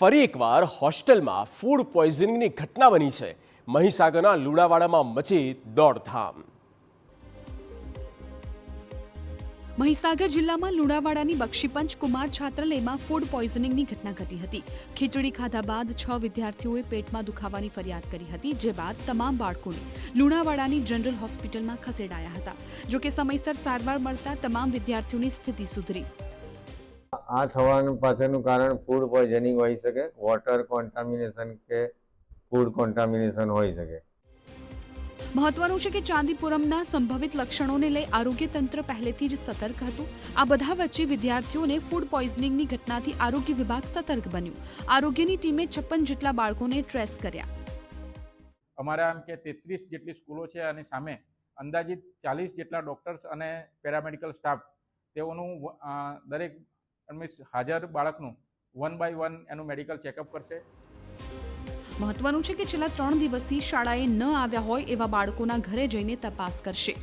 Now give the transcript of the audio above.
ફરી એકવાર હોસ્ટેલમાં ફૂડ પોઈઝનિંગની ઘટના બની છે। મહીસાગરના લુણાવાડામાં મચી દોડધામ। મહીસાગર જિલ્લામાં લુણાવાડાની બક્ષીપંચ કુમાર છાત્રાલયમાં ફૂડ પોઈઝનિંગની ઘટના ઘટી હતી। ખીચડી ખાધા બાદ 6 વિદ્યાર્થીઓએ પેટમાં દુખાવાની ફરિયાદ કરી હતી, જે બાદ તમામ બાળકોને લુણાવાડાની જનરલ હોસ્પિટલમાં ખસેડાયા હતા। જો કે સમયસર સારવાર મળતા તમામ વિદ્યાર્થીઓની સ્થિતિ સુધરી। આ થવાનું પાછળનું કારણ ફૂડ પોઈઝનિંગ હોઈ શકે, વોટર કોન્ટામિનેશન કે ફૂડ કોન્ટામિનેશન હોઈ શકે। મહત્વનું છે કે ચાંદીપુરમના સંભવિત લક્ષણોને લઈ આરોગ્ય તંત્ર પહેલેથી જ સતર્ક હતું। આ બધા વચ્ચે વિદ્યાર્થીઓને ફૂડ પોઈઝનિંગની ઘટનાથી આરોગ્ય વિભાગ સતર્ક બન્યું। આરોગ્યની ટીમે 56 જેટલા બાળકોને ટ્રેસ કર્યા। અમારા એમ કે 33 જેટલી સ્કૂલો છે અને સામે અંદાજિત 40 જેટલા ડોક્ટર્સ અને પેરામેડિકલ સ્ટાફ તેઓનું દરેક હાજર બાળકનું 1 બાય 1 એનું મેડિકલ ચેકઅપ કરશે। મહત્વનું છે કે છેલ્લા 3 દિવસથી શાળાએ ન આવ્યા હોય એવા બાળકોના ઘરે જઈને તપાસ કરશે।